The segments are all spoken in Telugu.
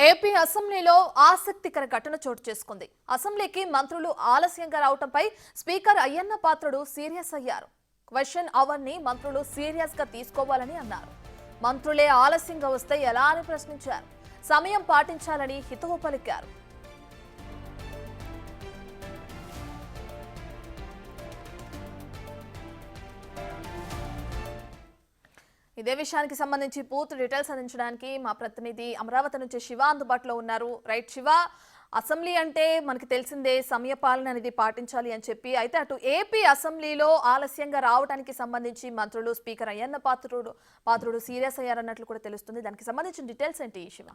ఏపీ అసెంబ్లీలో ఆసక్తికర ఘటన చోటు చేసుకుంది. అసెంబ్లీకి మంత్రులు ఆలస్యంగా రావడంపై స్పీకర్ అయ్యన్న పాత్రుడు సీరియస్ అయ్యారు. క్వశ్చన్ అవర్ ని మంత్రులు సీరియస్ గా తీసుకోవాలని అన్నారు. మంత్రులే ఆలస్యంగా వస్తే ఎలా అని ప్రశ్నించారు. సమయం పాటించాలని హితవు పలికారు. ఇదే విషయానికి సంబంధించి పూర్తి డీటెయిల్స్ అందించడానికి మా ప్రతినిధి అమరావతి నుంచి శివ అందుబాటులో ఉన్నారు. రైట్ శివ, అసెంబ్లీ అంటే మనకి తెలిసిందే సమయపాలన అనేది పాటించాలి అని చెప్పి, అయితే అటు ఏపీ అసెంబ్లీలో ఆలస్యంగా రావడానికి సంబంధించి మంత్రులు స్పీకర్ అయ్యన్న పాత్రుడు సీరియస్ అయ్యారన్నట్లు కూడా తెలుస్తుంది. దానికి సంబంధించిన డీటెయిల్స్ ఏంటి శివ?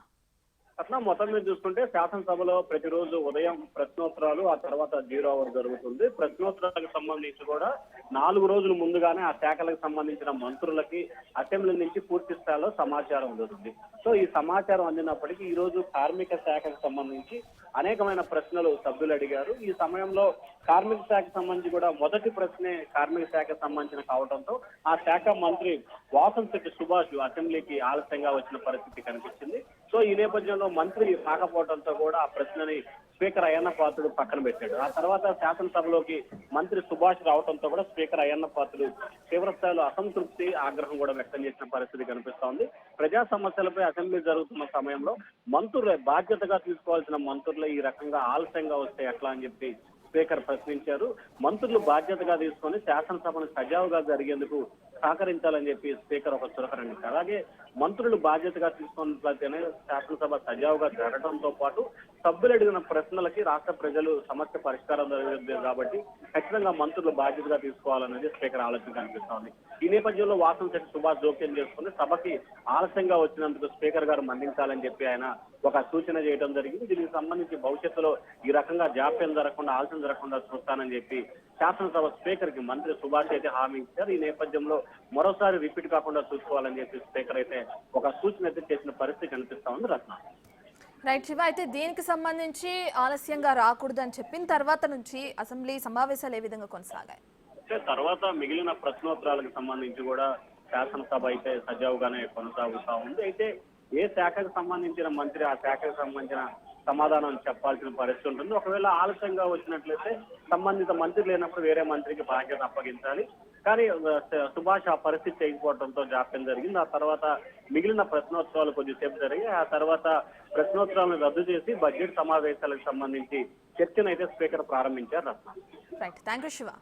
అట్లా మొత్తం మీద చూసుకుంటే శాసనసభలో ప్రతిరోజు ఉదయం ప్రశ్నోత్తరాలు, ఆ తర్వాత 0 అవర్ జరుగుతుంది. ప్రశ్నోత్తరాలకు సంబంధించి కూడా 4 రోజుల ముందుగానే ఆ శాఖలకు సంబంధించిన మంత్రులకి అసెంబ్లీ నుంచి పూర్తి స్థాయిలో సమాచారం అందుతుంది. సో ఈ సమాచారం అందినప్పటికీ ఈ రోజు కార్మిక శాఖకు సంబంధించి అనేకమైన ప్రశ్నలు సభ్యులు అడిగారు. ఈ సమయంలో కార్మిక శాఖకు సంబంధించి కూడా మొదటి ప్రశ్నే కార్మిక శాఖకు సంబంధించిన కావడంతో ఆ శాఖ మంత్రి వాసంశెట్టి సుభాష్ అసెంబ్లీకి ఆలస్యంగా వచ్చిన పరిస్థితి కనిపించింది. సో ఈ నేపథ్యంలో మంత్రి రాకపోవడంతో కూడా ఆ ప్రశ్నని స్పీకర్ అయ్యన్న పాత్రుడు పక్కన పెట్టాడు. ఆ తర్వాత శాసనసభలోకి మంత్రి సుభాష్ రావడంతో కూడా స్పీకర్ అయ్యన్న పాత్రుడు తీవ్రస్థాయిలో అసంతృప్తి, ఆగ్రహం కూడా వ్యక్తం చేసిన పరిస్థితి కనిపిస్తోంది. ప్రజా సమస్యలపై అసెంబ్లీ జరుగుతున్న సమయంలో మంత్రులే బాధ్యతగా తీసుకోవాల్సిన మంత్రులే ఈ రకంగా ఆలస్యంగా వస్తే ఎట్లా అని చెప్పి స్పీకర్ ప్రశ్నించారు. మంత్రులు బాధ్యతగా తీసుకొని శాసనసభను సజావుగా జరిగేందుకు సహకరించాలని చెప్పి స్పీకర్ ఒక చురకరండి. అలాగే మంత్రులు బాధ్యతగా తీసుకున్నట్లయితేనే శాసనసభ సజావుగా జరగడంతో పాటు సభ్యులు అడిగిన ప్రశ్నలకి రాష్ట్ర ప్రజలు సమస్య పరిష్కారం జరుగుతుంది కాబట్టి ఖచ్చితంగా మంత్రులు బాధ్యతగా తీసుకోవాలనేది స్పీకర్ ఆలోచన కనిపిస్తోంది. ఈ నేపథ్యంలో వాసంశెట్టి సుభాష్ జోక్యం చేసుకుని సభకి ఆలస్యంగా వచ్చినందుకు స్పీకర్ గారు మన్నించాలని చెప్పి ఆయన ఒక సూచన చేయడం జరిగింది. దీనికి సంబంధించి భవిష్యత్తులో ఈ రకంగా జాప్యం జరగకుండా, ఆలస్యం జరగకుండా చూస్తానని చెప్పి శాసనసభ స్పీకర్ కి మంత్రి సుభాష్ అయితే హామీ ఇచ్చారు. ఈ నేపథ్యంలో మరోసారి రిపీట్ కాకుండా చూసుకోవాలని చెప్పి స్పీకర్ అయితే ఒక సూచన అయితే చేసిన పరిస్థితి కనిపిస్తా ఉంది. రత్న రైట్ శివ, అయితే దీనికి సంబంధించి ఆలస్యంగా రాకూడదని చెప్పిన తర్వాత నుంచి అసెంబ్లీ సమావేశాలు ఏ విధంగా కొనసాగాయి? తర్వాత మిగిలిన ప్రశ్నోత్తరాలకు సంబంధించి కూడా శాసనసభ అయితే సజావుగానే కొనసాగుతా ఉంది. అయితే ఏ శాఖకు సంబంధించిన మంత్రి ఆ శాఖకు సంబంధించిన సమాధానం చెప్పాల్సిన పరిస్థితి ఉంటుంది. ఒకవేళ ఆలస్యంగా వచ్చినట్లయితే సంబంధిత మంత్రి లేనప్పుడు వేరే మంత్రికి బాధ్యత అప్పగించాలి. కానీ సుభాష్ ఆ పరిస్థితి చేయకపోవడంతో జాప్యం జరిగింది. ఆ తర్వాత మిగిలిన ప్రశ్నోత్తరాలు కొద్దిసేపు జరిగాయి. ఆ తర్వాత ప్రశ్నోత్తరాలను రద్దు చేసి బడ్జెట్ సమావేశాలకు సంబంధించి చర్చను అయితే స్పీకర్ ప్రారంభించారు. రత్న రైట్, థ్యాంక్ యూ శివ.